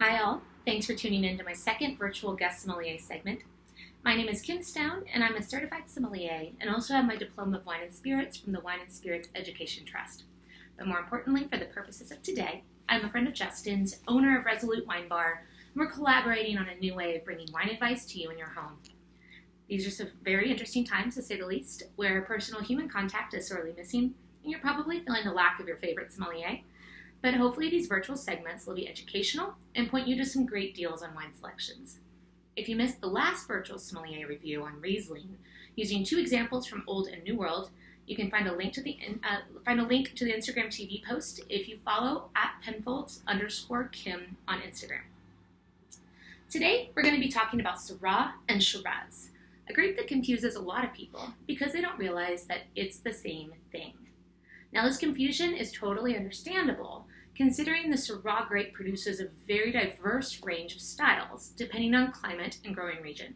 Hi all, thanks for tuning in to my second virtual guest sommelier segment. My name is Kim Stone and I'm a certified sommelier and also have my diploma of wine and spirits from the Wine and Spirits Education Trust. But more importantly, for the purposes of today, I'm a friend of Justin's, owner of Resolute Wine Bar, and we're collaborating on a new way of bringing wine advice to you in your home. These are some very interesting times, to say the least, where personal human contact is sorely missing, and you're probably feeling the lack of your favorite sommelier. But hopefully these virtual segments will be educational and point you to some great deals on wine selections. If you missed the last virtual sommelier review on Riesling, using two examples from Old and New World, you can find a link to the Instagram TV post if you follow at Penfolds_Kim on Instagram. Today, we're going to be talking about Syrah and Shiraz, a grape that confuses a lot of people because they don't realize that it's the same thing. Now, this confusion is totally understandable, considering the Syrah grape produces a very diverse range of styles, depending on climate and growing region.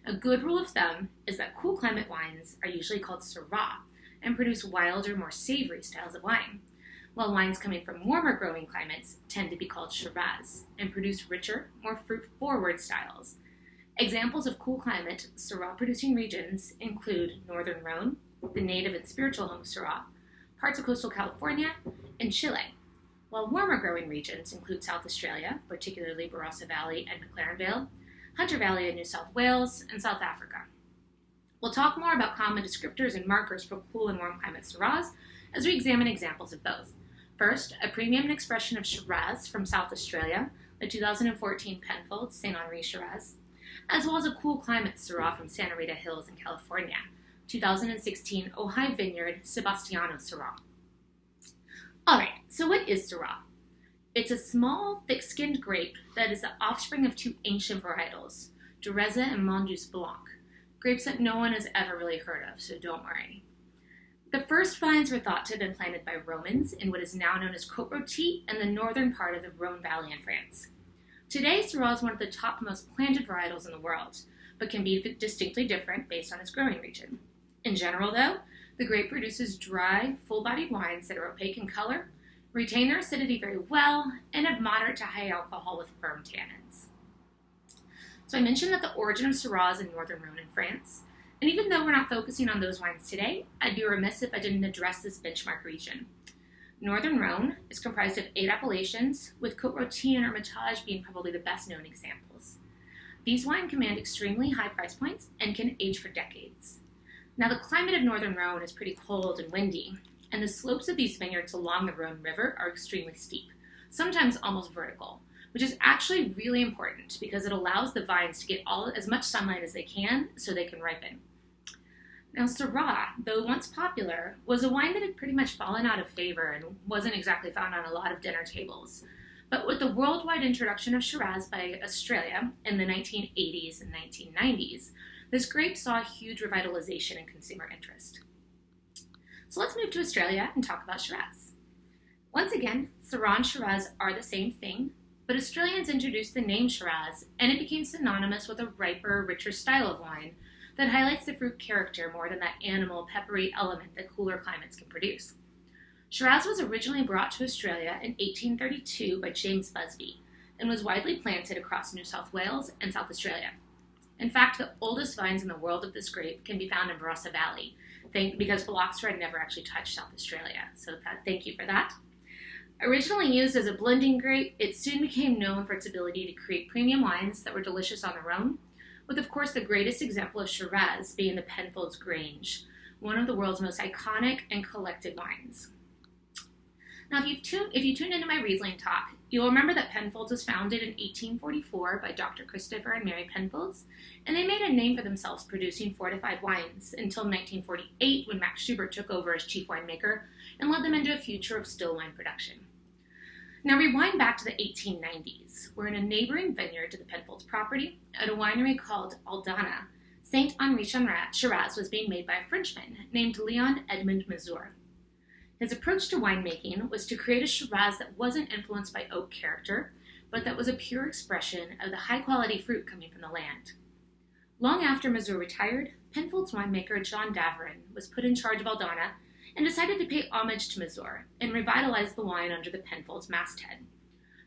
A good rule of thumb is that cool climate wines are usually called Syrah and produce wilder, more savory styles of wine, while wines coming from warmer growing climates tend to be called Shiraz and produce richer, more fruit-forward styles. Examples of cool climate Syrah-producing regions include Northern Rhone, the native and spiritual home of Syrah, parts of coastal California, and Chile, while warmer growing regions include South Australia, particularly Barossa Valley and McLaren Vale, Hunter Valley in New South Wales, and South Africa. We'll talk more about common descriptors and markers for cool and warm climate Syrahs as we examine examples of both. First, a premium expression of Shiraz from South Australia, the 2014 Penfolds St Henri Shiraz, as well as a cool climate Syrah from Santa Rita Hills in California, 2016 Ojai Vineyard Sebastiano Syrah. Alright, so what is Syrah? It's a small, thick-skinned grape that is the offspring of two ancient varietals, Dureza and Mondoux Blanc, grapes that no one has ever really heard of, so don't worry. The first vines were thought to have been planted by Romans in what is now known as Côte Rôtie and the northern part of the Rhone Valley in France. Today, Syrah is one of the top most planted varietals in the world, but can be distinctly different based on its growing region. In general, though, the grape produces dry, full-bodied wines that are opaque in color, retain their acidity very well, and have moderate to high alcohol with firm tannins. So I mentioned that the origin of Syrah is in Northern Rhone in France, and even though we're not focusing on those wines today, I'd be remiss if I didn't address this benchmark region. Northern Rhone is comprised of 8 appellations, with Côte Rôtie and Hermitage being probably the best-known examples. These wines command extremely high price points and can age for decades. Now, the climate of Northern Rhone is pretty cold and windy, and the slopes of these vineyards along the Rhone River are extremely steep, sometimes almost vertical, which is actually really important because it allows the vines to get as much sunlight as they can so they can ripen. Now, Syrah, though once popular, was a wine that had pretty much fallen out of favor and wasn't exactly found on a lot of dinner tables. But with the worldwide introduction of Shiraz by Australia in the 1980s and 1990s, this grape saw a huge revitalization in consumer interest. So let's move to Australia and talk about Shiraz. Once again, Syrah and Shiraz are the same thing, but Australians introduced the name Shiraz, and it became synonymous with a riper, richer style of wine that highlights the fruit character more than that animal, peppery element that cooler climates can produce. Shiraz was originally brought to Australia in 1832 by James Busby and was widely planted across New South Wales and South Australia. In fact, the oldest vines in the world of this grape can be found in Barossa Valley, because phylloxera had never actually touched South Australia, so thank you for that. Originally used as a blending grape, it soon became known for its ability to create premium wines that were delicious on their own, with of course the greatest example of Shiraz being the Penfolds Grange, one of the world's most iconic and collected wines. Now, if you tuned into my Riesling talk, you'll remember that Penfolds was founded in 1844 by Dr. Christopher and Mary Penfolds, and they made a name for themselves producing fortified wines until 1948 when Max Schubert took over as chief winemaker and led them into a future of still wine production. Now rewind back to the 1890s, where in a neighboring vineyard to the Penfolds property, at a winery called Aldana, St Henri Shiraz was being made by a Frenchman named Leon Edmond Mazur. His approach to winemaking was to create a Shiraz that wasn't influenced by oak character, but that was a pure expression of the high-quality fruit coming from the land. Long after Mazur retired, Penfolds winemaker John Daverin was put in charge of Aldana and decided to pay homage to Mazur and revitalize the wine under the Penfolds masthead.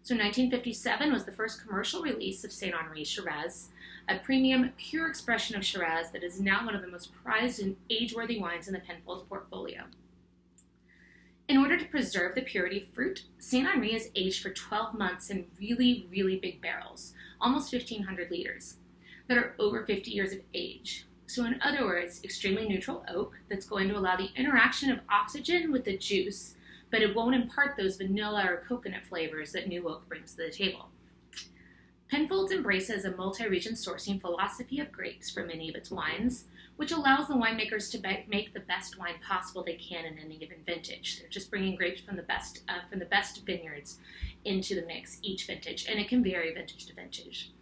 So 1957 was the first commercial release of St Henri Shiraz, a premium, pure expression of Shiraz that is now one of the most prized and age-worthy wines in the Penfolds portfolio. In order to preserve the purity of fruit, St Henri is aged for 12 months in really, really big barrels, almost 1,500 liters, that are over 50 years of age. So in other words, extremely neutral oak that's going to allow the interaction of oxygen with the juice, but it won't impart those vanilla or coconut flavors that new oak brings to the table. Penfolds embraces a multi-region sourcing philosophy of grapes for many of its wines, which allows the winemakers to make the best wine possible they can in any given vintage. They're just bringing grapes from the best vineyards into the mix each vintage, and it can vary vintage to vintage.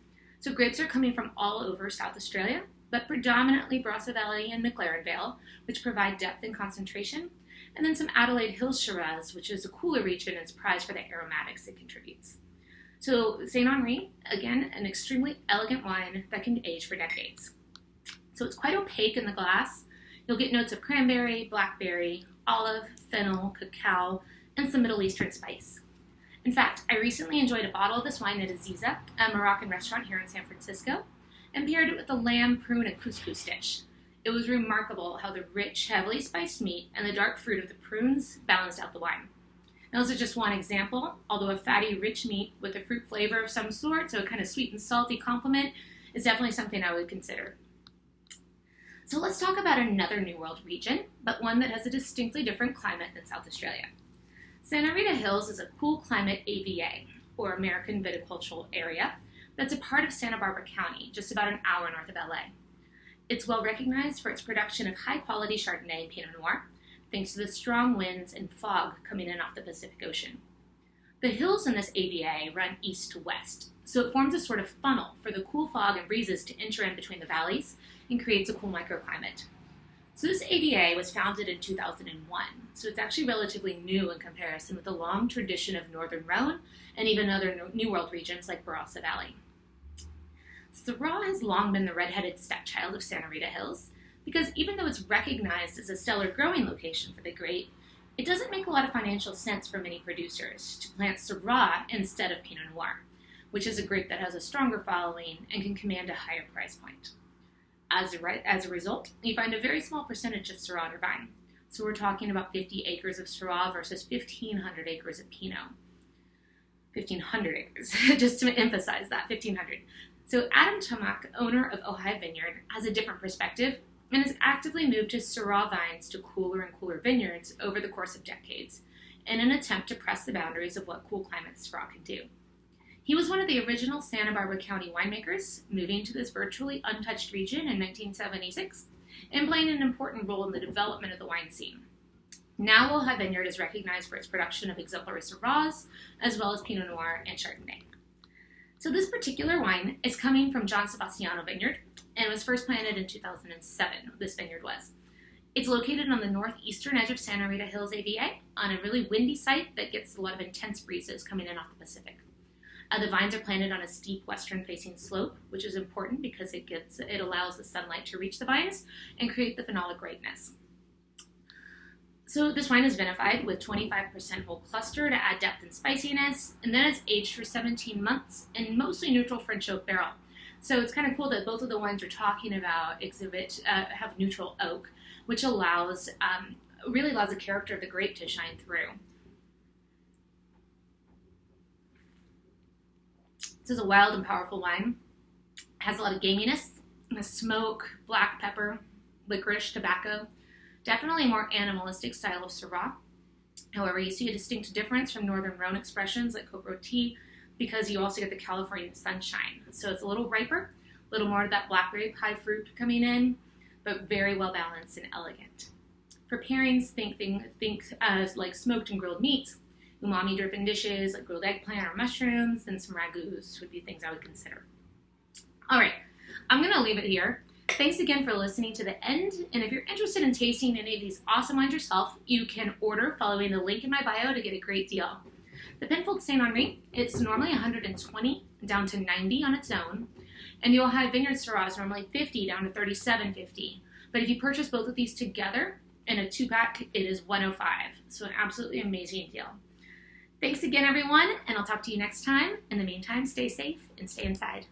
So grapes are coming from all over South Australia, but predominantly Barossa Valley and McLaren Vale, which provide depth and concentration, and then some Adelaide Hills Shiraz, which is a cooler region and is prized for the aromatics it contributes. So St Henri, again, an extremely elegant wine that can age for decades. So it's quite opaque in the glass. You'll get notes of cranberry, blackberry, olive, fennel, cacao, and some Middle Eastern spice. In fact, I recently enjoyed a bottle of this wine at Aziza, a Moroccan restaurant here in San Francisco, and paired it with a lamb, prune, and couscous dish. It was remarkable how the rich, heavily spiced meat and the dark fruit of the prunes balanced out the wine. Now, this is just one example, although a fatty, rich meat with a fruit flavor of some sort, so a kind of sweet and salty complement, is definitely something I would consider. So let's talk about another New World region, but one that has a distinctly different climate than South Australia. Santa Rita Hills is a cool climate AVA, or American Viticultural Area, that's a part of Santa Barbara County, just about an hour north of LA. It's well recognized for its production of high-quality Chardonnay and Pinot Noir, thanks to the strong winds and fog coming in off the Pacific Ocean. The hills in this AVA run east to west, so it forms a sort of funnel for the cool fog and breezes to enter in between the valleys and creates a cool microclimate. So this AVA was founded in 2001, so it's actually relatively new in comparison with the long tradition of Northern Rhone and even other New World regions like Barossa Valley. Syrah has long been the red-headed stepchild of Santa Rita Hills, because even though it's recognized as a stellar growing location for the grape, it doesn't make a lot of financial sense for many producers to plant Syrah instead of Pinot Noir, which is a grape that has a stronger following and can command a higher price point. As a result, you find a very small percentage of Syrah under vine. So we're talking about 50 acres of Syrah versus 1,500 acres of Pinot. 1,500 acres, just to emphasize that, 1,500. So Adam Tomac, owner of Ojai Vineyard, has a different perspective and has actively moved his Syrah vines to cooler and cooler vineyards over the course of decades in an attempt to press the boundaries of what cool climates Syrah can do. He was one of the original Santa Barbara County winemakers, moving to this virtually untouched region in 1976 and playing an important role in the development of the wine scene. Now Ojai Vineyard is recognized for its production of exemplary Syrahs, as well as Pinot Noir and Chardonnay. So this particular wine is coming from John Sebastiano Vineyard and was first planted in 2007, this vineyard was. It's located on the northeastern edge of Santa Rita Hills AVA on a really windy site that gets a lot of intense breezes coming in off the Pacific. The vines are planted on a steep western-facing slope, which is important because it allows the sunlight to reach the vines and create the phenolic ripeness. So this wine is vinified with 25% whole cluster to add depth and spiciness, and then it's aged for 17 months in mostly neutral French oak barrel. So it's kind of cool that both of the wines we're talking about have neutral oak, which really allows the character of the grape to shine through. This is a wild and powerful wine. It has a lot of gaminess, smoke, black pepper, licorice, tobacco. Definitely a more animalistic style of Syrah. However, you see a distinct difference from Northern Rhone expressions like Cote Rôtie because you also get the California sunshine. So it's a little riper, a little more of that blackberry pie fruit coming in, but very well balanced and elegant. For pairings, think like smoked and grilled meats, umami-driven dishes like grilled eggplant or mushrooms, and some ragouts would be things I would consider. All right, I'm going to leave it here. Thanks again for listening to the end, and if you're interested in tasting any of these awesome wines yourself, you can order following the link in my bio to get a great deal. The Penfolds St Henri, it's normally 120 down to 90 on its own, and the Ojai Vineyard Syrah is normally 50 down to 37.50. But if you purchase both of these together in a 2-pack, it is 105, so an absolutely amazing deal. Thanks again, everyone, and I'll talk to you next time. In the meantime, stay safe and stay inside.